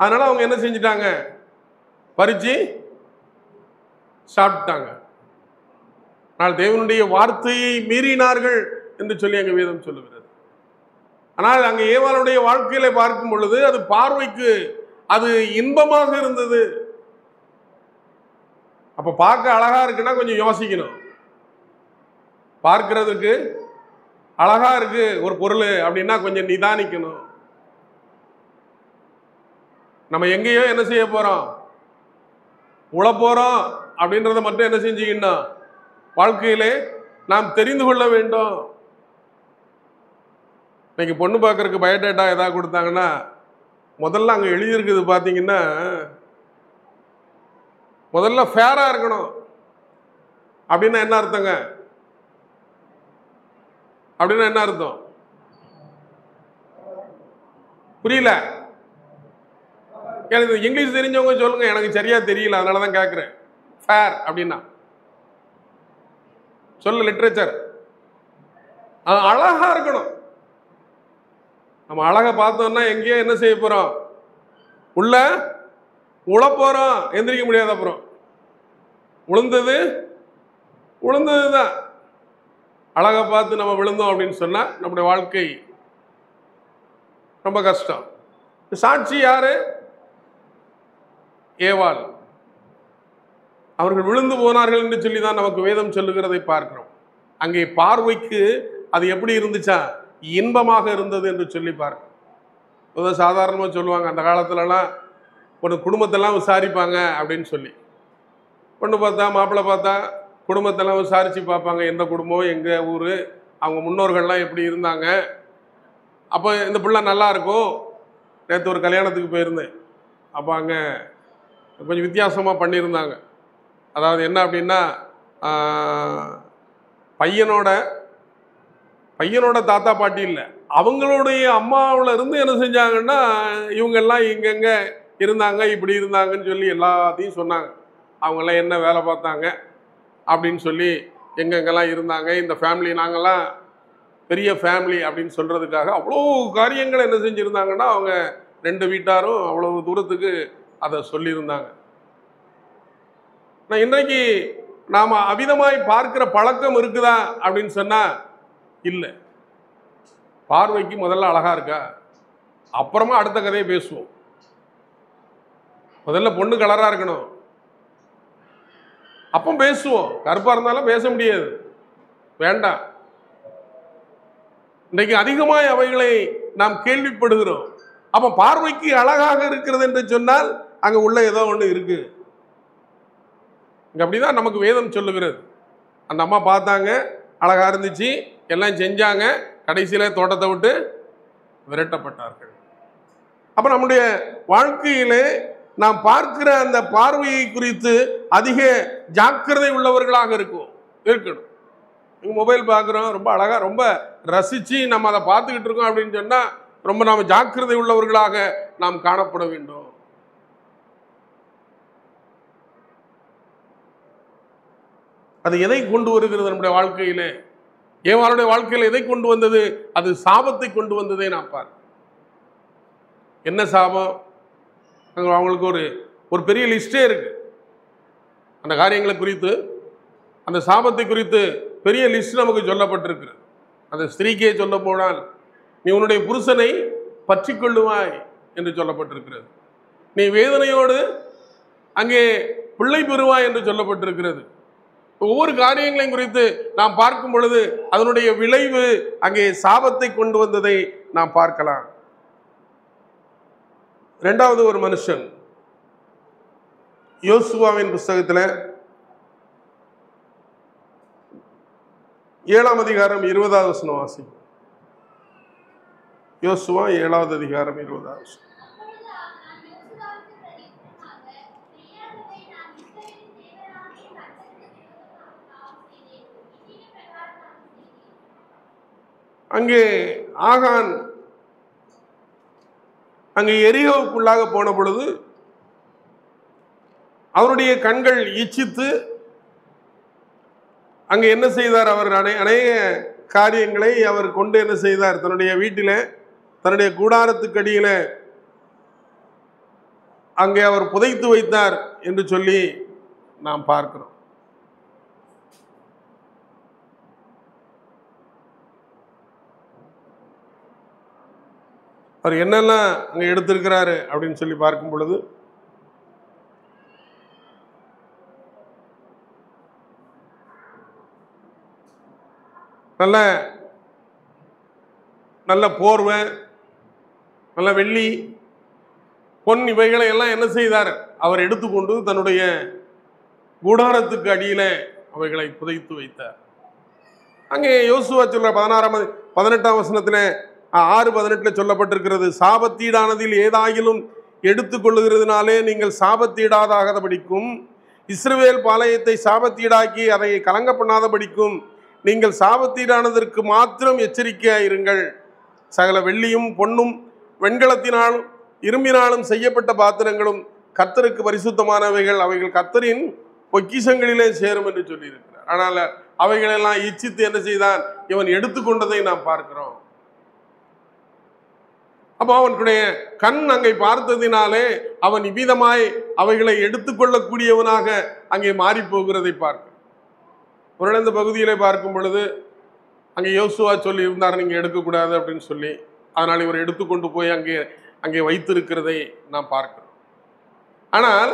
அதனால அவங்க என்ன செஞ்சிட்டாங்க? பறிச்சு சாப்பிட்டாங்க. ஆனால் தேவனுடைய வார்த்தையை மீறினார்கள் என்று சொல்லி அங்க வேதம் சொல்லுகிறது. ஆனால் அங்க ஏவாளுடைய வாழ்க்கையில பார்க்கும் பொழுது அது பார்வைக்கு அது இன்பமாக இருந்தது. அப்ப பார்க்க அழகா இருக்குன்னா கொஞ்சம் யோசிக்கணும். பார்க்கிறதுக்கு அழகா இருக்கு ஒரு பொருள் அப்படின்னா கொஞ்சம் நிதானிக்கணும். நம்ம எங்கேயோ என்ன செய்ய போறோம், உழ போறோம் அப்படின்றத மட்டும் என்ன செஞ்சுக்கணும், வாழ்க்கையிலே நாம் தெரிந்து கொள்ள வேண்டும். இன்னைக்கு பொண்ணு பார்க்கறதுக்கு பயோடேட்டா ஏதாவது கொடுத்தாங்கன்னா முதல்ல அங்கே எழுதியிருக்குது பார்த்தீங்கன்னா, முதல்ல ஃபேரா இருக்கணும். அப்படின்னா என்ன அர்த்தங்க? அப்படின்னா என்ன அர்த்தம்? புரியல. எனக்கு இங்கிலீஷ் தெரிஞ்சவங்க சொல்லுங்க, எனக்கு சரியா தெரியல, அதனால தான் கேட்குறேன். ஃபேர் அப்படின்னா சொல்லு, லிட்ரேச்சர். அது அழகா இருக்கணும். நம்ம அழகா பார்த்தோம்னா எங்கேயோ என்ன செய்ய போறோம், உள்ள உழ போறோம், எந்திரிக்க முடியாது. அப்புறம் உளுந்தது தான். அழகா பார்த்து நம்ம விழுந்தோம் அப்படின்னு சொன்னா நம்முடைய வாழ்க்கை ரொம்ப கஷ்டம். சாட்சி யாரு? ஏவாள். அவர்கள் விழுந்து போனார்கள் என்று சொல்லி தான் நமக்கு வேதம் சொல்லுகிறதை பார்க்கிறோம். அங்கே பார்வைக்கு அது எப்படி இருந்துச்சா? இன்பமாக இருந்தது என்று சொல்லி பார்க்க. சாதாரணமாக சொல்லுவாங்க, அந்த காலத்துலலாம் ஒரு குடும்பத்தெல்லாம் விசாரிப்பாங்க அப்படின்னு சொல்லி. பொண்ணு பார்த்தா மாப்பிள்ளை பார்த்தா குடும்பத்தெல்லாம் விசாரித்து பார்ப்பாங்க. எந்த குடும்பம், எங்கள் ஊர், அவங்க முன்னோர்கள்லாம் எப்படி இருந்தாங்க, அப்போ இந்த பிள்ளை நல்லா இருக்கும். நேற்று ஒரு கல்யாணத்துக்கு போயிருந்தேன். அப்போ அங்கே கொஞ்சம் வித்தியாசமாக பண்ணியிருந்தாங்க. அதாவது என்ன அப்படின்னா, பையனோட தாத்தா பாட்டி இல்லை, அவங்களுடைய அம்மாவில் இருந்து என்ன செஞ்சாங்கன்னா, இவங்கெல்லாம் இங்கெங்கே இருந்தாங்க, இப்படி இருந்தாங்கன்னு சொல்லி எல்லாத்தையும் சொன்னாங்க. அவங்கெல்லாம் என்ன வேலை பார்த்தாங்க அப்படின்னு சொல்லி, எங்கெங்கெல்லாம் இருந்தாங்க, இந்த ஃபேமிலி நாங்கள்லாம் பெரிய ஃபேமிலி அப்படின்னு சொல்கிறதுக்காக அவ்வளோ காரியங்களை என்ன செஞ்சுருந்தாங்கன்னா, அவங்க 2 வீட்டாரும் அவ்வளோ தூரத்துக்கு அதை சொல்லியிருந்தாங்க. நான் இன்றைக்கு நாம் அவிதமாய் பார்க்கிற பழக்கம் இருக்குதா அப்படின்னு சொன்னால் இல்லை. பார்வைக்கு முதல்ல அழகா இருக்கா, அப்புறமா அடுத்த கதையை பேசுவோம். முதல்ல பொண்ணு கலரா இருக்கணும், அப்போ பேசுவோம். கருப்பா இருந்தாலும் பேச முடியாது, வேண்டாம். இன்றைக்கு அதிகமாய் அவைகளை நாம் கேள்விப்படுகிறோம். அப்ப பார்வைக்கு அழகாக இருக்கிறது என்று சொன்னால் அங்க உள்ள ஏதோ ஒன்று இருக்கு. அப்படிதான் நமக்கு வேதம் சொல்லுகிறது. அந்த அம்மா பார்த்தாங்க, அழகா இருந்துச்சு, எல்லாம் செஞ்சாங்க, கடைசியில தோட்டத்தை விட்டு விரட்டப்பட்டார்கள். அப்ப நம்முடைய வாழ்க்கையிலே நாம் பார்க்கிற அந்த பார்வையை குறித்து அதிக ஜாக்கிரதை உள்ளவர்களாக இருக்கணும். மொபைல் பார்க்குறோம், ரொம்ப அழகா ரொம்ப ரசிச்சு நம்ம அதை பார்த்துக்கிட்டு இருக்கோம் அப்படின்னு சொன்னா ரொம்ப நாம் ஜாக்கிரதை உள்ளவர்களாக நாம் காணப்பட வேண்டும். அது எதை கொண்டு வருகிறது நம்முடைய வாழ்க்கையிலே? ஏவாளுடைய வாழ்க்கையில் எதை கொண்டு வந்தது? அது சாபத்தை கொண்டு வந்ததை நான் பார்க்கிறேன். என்ன சாபம்? அவங்களுக்கு ஒரு பெரிய லிஸ்டே இருக்கு. அந்த காரியங்களை குறித்து, அந்த சாபத்தை குறித்து பெரிய லிஸ்ட் நமக்கு சொல்லப்பட்டிருக்கிறது. அந்த ஸ்திரீக்கே சொல்ல போனால், நீ உன்னுடைய புருஷனை பற்றி கொள்ளுவாய் என்று சொல்லப்பட்டிருக்கிறது. நீ வேதனையோடு அங்கே பிள்ளை பெறுவாய் என்று சொல்லப்பட்டிருக்கிறது. ஒவ்வொரு காரியங்களையும் குறித்து நாம் பார்க்கும் பொழுது அதனுடைய விளைவு அங்கே சாபத்தை கொண்டு வந்ததை நாம் பார்க்கலாம். இரண்டாவது ஒரு மனுஷன், யோசுவாவின் புஸ்தகத்தில் 7ஆம் அதிகாரம் 20வது வசனம் வாசி. யோசுவா 7வது அதிகாரம் 20வது வசனம். அங்கே ஆகான் அங்கே எரிகோவுக்குள்ளாக போன பொழுது அவருடைய கண்கள் இச்சித்து அங்கே என்ன செய்தார்? அவர் அநேக காரியங்களை அவர் கொண்டு என்ன செய்தார்? தன்னுடைய வீட்டிலே, தன்னுடைய கூடாரத்துக்கடியில அங்கே அவர் புதைத்து வைத்தார் என்று சொல்லி நாம் பார்க்கிறோம். அவர் என்னெல்லாம் அங்க எடுத்திருக்கிறாரு அப்படின்னு சொல்லி பார்க்கும் பொழுது, நல்ல நல்ல போர்வை, நல்ல வெள்ளி, பொன், இவைகளை எல்லாம் என்ன செய்தார்? அவர் எடுத்துக்கொண்டு தன்னுடைய கூடாரத்துக்கு அடியில அவைகளை புதைத்து வைத்தார். அங்கே யோசுவா சொல்ற 18ஆம் வசனத்துல 6:18 சொல்லப்பட்டிருக்கிறது, சாபத்தீடானதில் ஏதாயிலும் எடுத்துக்கொள்ளுகிறதுனாலே நீங்கள் சாபத்தீடாதாகபடிக்கும், இஸ்ரவேல் பாளையத்தை சாபத்தீடாக்கி அதை கலங்க பண்ணாதபடிக்கும் நீங்கள் சாபத்தீடானதற்கு மாத்திரம் எச்சரிக்கையாயிருங்கள். சகல வெள்ளியும் பொன்னும் வெண்கலத்தினாலும் இரும்பினாலும் செய்யப்பட்ட பாத்திரங்களும் கர்த்தருக்கு பரிசுத்தமானவைகள், அவைகள் கர்த்தரின் பொக்கிஷங்களிலே சேரும் என்று சொல்லியிருக்கிறார். ஆனால் அவைகளெல்லாம் இச்சித்து என்ன செய்தான்? இவன் எடுத்துக்கொண்டதை நாம் பார்க்கிறோம். அப்போ அவனுடைய கண் அங்கே பார்த்ததினாலே அவன் இவ்விதமாய் அவைகளை எடுத்துக்கொள்ளக்கூடியவனாக அங்கே மாறி போகிறதை பார்க்க. ஒரு இந்த பகுதியிலே பார்க்கும் பொழுது அங்கே யோசுவா சொல்லி இருந்தார், நீங்க எடுக்கக்கூடாது அப்படின்னு சொல்லி. அதனால் இவர் எடுத்துக்கொண்டு போய் அங்கே வைத்திருக்கிறதை நாம் பார்க்கிறோம். ஆனால்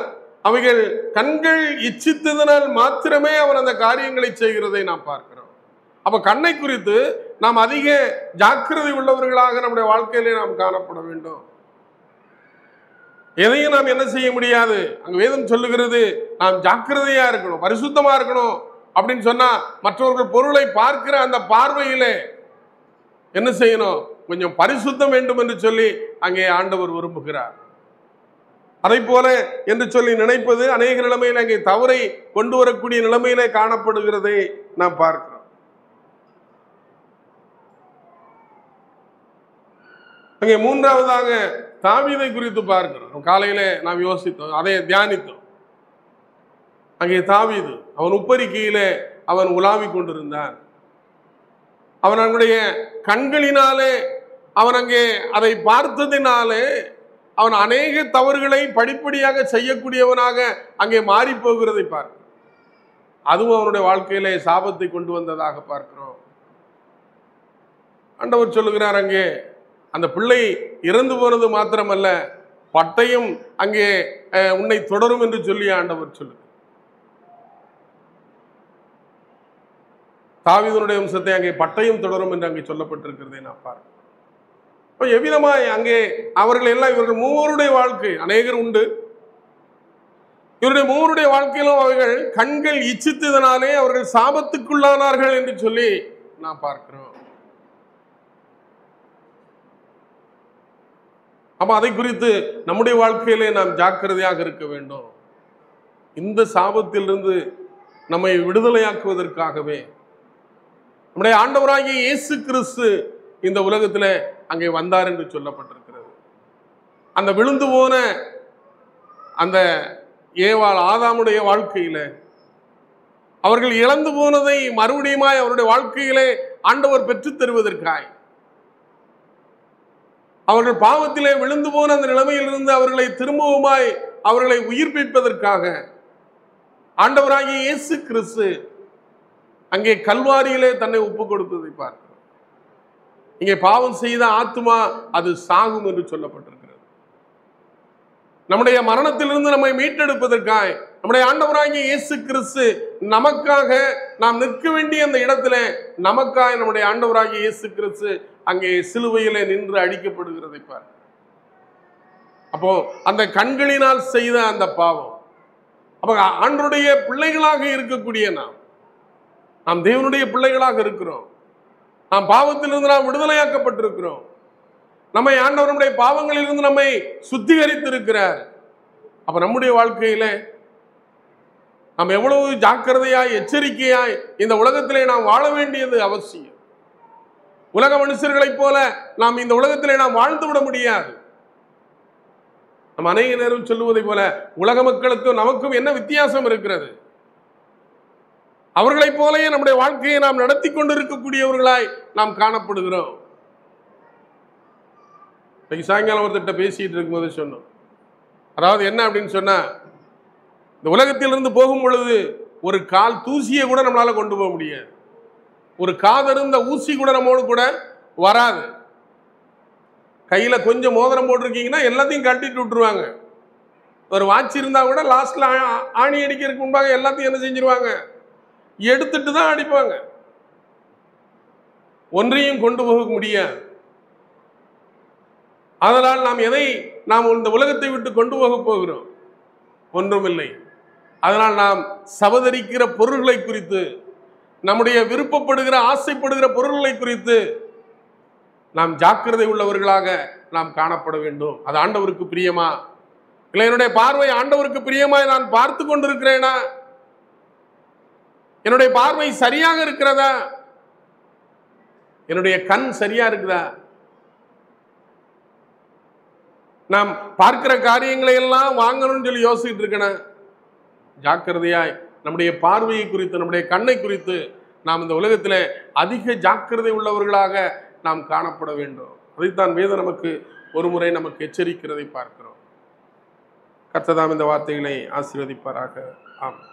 அவைகள் கண்கள் இச்சித்ததனால் மாத்திரமே அவன் அந்த காரியங்களை செய்கிறதை நாம் பார்க்கிறோம். அப்ப கண்ணை குறித்து நாம் அதிக ஜாக்கிரதை உள்ளவர்களாக நம்முடைய வாழ்க்கையிலே நாம் காணப்பட வேண்டும். எதையும் நாம் என்ன செய்ய முடியாது. அங்க வேதம் சொல்லுகிறது, நாம் ஜாக்கிரதையா இருக்கணும், பரிசுத்தமா இருக்கணும் அப்படின்னு சொன்னா மற்றவர்கள் பொருளை பார்க்கிற அந்த பார்வையிலே என்ன செய்யணும்? கொஞ்சம் பரிசுத்தம் வேண்டும் என்று சொல்லி அங்கே ஆண்டவர் விரும்புகிறார். அதை போல என்று சொல்லி நினைப்பது அநேக நிலைமையில அங்கே தவறை கொண்டு வரக்கூடிய நிலைமையிலே காணப்படுகிறதை நாம் பார்க்கிறோம். அங்கே மூன்றாவதாக தாவீதை குறித்து பார்க்கிறோம். காலையில நாம் யோசித்தோம், அதை தியானித்தோம். அங்கே தாவீது அவன் உப்பரிக்கையிலே அவன் உலாவிக் கொண்டிருந்தான். அவன் அவனுடைய கண்களினாலே அவன் அங்கே அதை பார்த்ததினாலே அவன் அநேக தவறுகளை படிப்படியாக செய்யக்கூடியவனாக அங்கே மாறி போகிறதை பார்க்கிறோம். அதுவும் அவனுடைய வாழ்க்கையிலே சாபத்தை கொண்டு வந்ததாக பார்க்கிறோம். ஆண்டவர் சொல்லுகிறார், அங்கே அந்த பிள்ளை இறந்து போனது மாத்திரமல்ல, பட்டயம் அங்கே உன்னை தொடரும் என்று சொல்லி ஆண்டவர் சொல்லு. தாவீதுடைய வம்சத்தை அங்கே பட்டயம் தொடரும் என்று அங்கே சொல்லப்பட்டிருக்கிறதை நான் பார்க்கிறேன். எவ்விதமாய் அங்கே அவர்கள் எல்லாம், இவர்கள் மூவருடைய வாழ்க்கை, அநேகர் உண்டு, இவருடைய மூவருடைய வாழ்க்கையிலும் அவர்கள் கண்கள் இச்சித்ததனாலே அவர்கள் சாபத்துக்குள்ளானார்கள் என்று சொல்லி நாம் பார்க்கிறோம். அப்ப அதை குறித்து நம்முடைய வாழ்க்கையிலே நாம் ஜாக்கிரதையாக இருக்க வேண்டும். இந்த சாபத்திலிருந்து நம்மை விடுதலையாக்குவதற்காகவே நம்முடைய ஆண்டவராகிய இயேசு கிறிஸ்து இந்த உலகத்தில் அங்கே வந்தார் என்று சொல்லப்பட்டிருக்கிறது. அந்த விழுந்து போன அந்த ஏவாள் ஆதாமுடைய வாழ்க்கையில அவர்கள் இழந்து போனதை மறுபடியுமாய் அவருடைய வாழ்க்கையிலே ஆண்டவர் பெற்றுத் தருவதற்காய், அவர்கள் பாவத்திலே விழுந்து போன அந்த நிலைமையிலிருந்து அவர்களை திரும்பவுமாய் அவர்களை உயிர்ப்பிப்பதற்காக ஆண்டவராகிய இயேசு கிறிஸ்து அங்கே கல்வாரியிலே தன்னை ஒப்பு கொடுத்ததை பார்க்கிறோம். இங்கே பாவம் செய்த ஆத்துமா அது சாகும் என்று சொல்லப்பட்டிருக்கிறது. நம்முடைய மரணத்திலிருந்து நம்மை மீட்டெடுப்பதற்காக நம்முடைய ஆண்டவராகிய இயேசு கிறிஸ்து நமக்காக நாம் நிற்க வேண்டிய அந்த இடத்துல நமக்காக நம்முடைய ஆண்டவராகிய இயேசு கிறிஸ்து அங்கே சிலுவையிலே நின்று அடிக்கப்படுகிறதை பார். அப்போ அந்த கண்களினால் செய்த அந்த பாவம், அப்ப ஆண்டவருடைய பிள்ளைகளாக இருக்கக்கூடிய நாம் தேவனுடைய பிள்ளைகளாக இருக்கிறோம். நாம் பாவத்திலிருந்து நாம் விடுதலையாக்கப்பட்டிருக்கிறோம். நம்மை ஆண்டவர் நம்முடைய பாவங்களிலிருந்து நம்மை சுத்திகரித்திருக்கிறார். அப்ப நம்முடைய வாழ்க்கையில நாம் எவ்வளவு ஜாக்கிரதையாய் எச்சரிக்கையாய் இந்த உலகத்திலே நாம் வாழ வேண்டியது அவசியம். உலக மனுஷர்களைப் போல நாம் இந்த உலகத்திலே நாம் வாழ்ந்து விட முடியாது. நம்ம அநேக நேரம் சொல்லுவதை போல உலக மக்களுக்கும் நமக்கும் என்ன வித்தியாசம் இருக்கிறது? அவர்களைப் போலயே நம்முடைய வாழ்க்கையை நாம் நடத்தி கொண்டிருக்கக்கூடியவர்களாய் நாம் காணப்படுகிறோம். சாயங்காலம் ஒருத்தட்ட பேசிட்டு இருக்கும்போது சொன்னோம், அதாவது என்ன அப்படின்னு சொன்னா, இந்த உலகத்திலிருந்து போகும் பொழுது ஒரு கால் தூசியை கூட நம்மளால கொண்டு போக முடியாது. ஒரு காதருந்த ஊசி கூட நம்மோடு கூட வராது. கையில கொஞ்சம் மோதிரம் போட்டிருக்கீங்கன்னா எல்லாத்தையும் கட்டிட்டு விட்டுருவாங்க. ஒரு வாட்ச் இருந்தா கூட லாஸ்ட்ல ஆணி அடிக்கிறதுக்கு முன்பாக எல்லாத்தையும் என்ன செஞ்சிருவாங்க, எடுத்துட்டு தான் அடிப்பாங்க. ஒன்றையும் கொண்டு போக முடியாது. அதனால் நாம் இந்த உலகத்தை விட்டு கொண்டு போக போகிறோம்? ஒன்றுமில்லை. அதனால் நாம் சபதரிக்கிற பொருள்களை குறித்து, நம்முடைய விருப்பப்படுகிற ஆசைப்படுகிற பொருள்களை குறித்து நாம் ஜாக்கிரதை உள்ளவர்களாக நாம் காணப்பட வேண்டும். அது ஆண்டவருக்கு பிரியமா? இல்லை என்னுடைய பார்வை ஆண்டவருக்கு பிரியமாய் நான் பார்த்து கொண்டிருக்கிறேனா? என்னுடைய பார்வை சரியாக இருக்கிறதா? என்னுடைய கண் சரியா இருக்குதா? நாம் பார்க்கிற காரியங்களை எல்லாம் வாங்கணும்னு சொல்லி யோசிச்சுட்டு இருக்கணும். ஜாக்கிரதையாய் நம்முடைய பார்வையை குறித்து, நம்முடைய கண்ணை குறித்து நாம் இந்த உலகத்தில் அதிக ஜாக்கிரதை உள்ளவர்களாக நாம் காணப்பட வேண்டும். அதைத்தான் வேதம் நமக்கு ஒரு முறை நமக்கு எச்சரிக்கிறதை பார்க்கிறோம். கர்த்தர் இந்த வார்த்தைகளை ஆசீர்வதிப்பாராக. ஆமென்.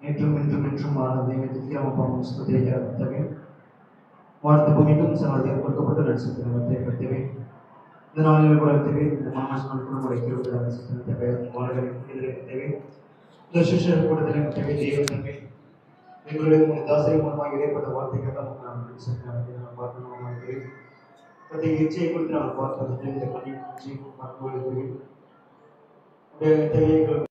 நேற்றும் இன்றும் என்றும் வார்த்தை பூமிக்கும் சனாதியாக கொடுக்கப்பட்ட லட்சத்தை கருத்தவே இந்த நாளில் கூட தேவை, இந்த மாநாள் கூட கிடைக்கிறது தேவை, தேவை இந்த சிஷர் கூடத்திலும் தேவை, தெய்வ தன்மை எங்களுடைய தாசை மூலமாக இடைப்பட்ட வார்த்தைகள் நாம் பார்க்கணும். இச்சையை குறித்து நாங்கள் பார்த்தது இந்த பணி மறந்து தேவைகள்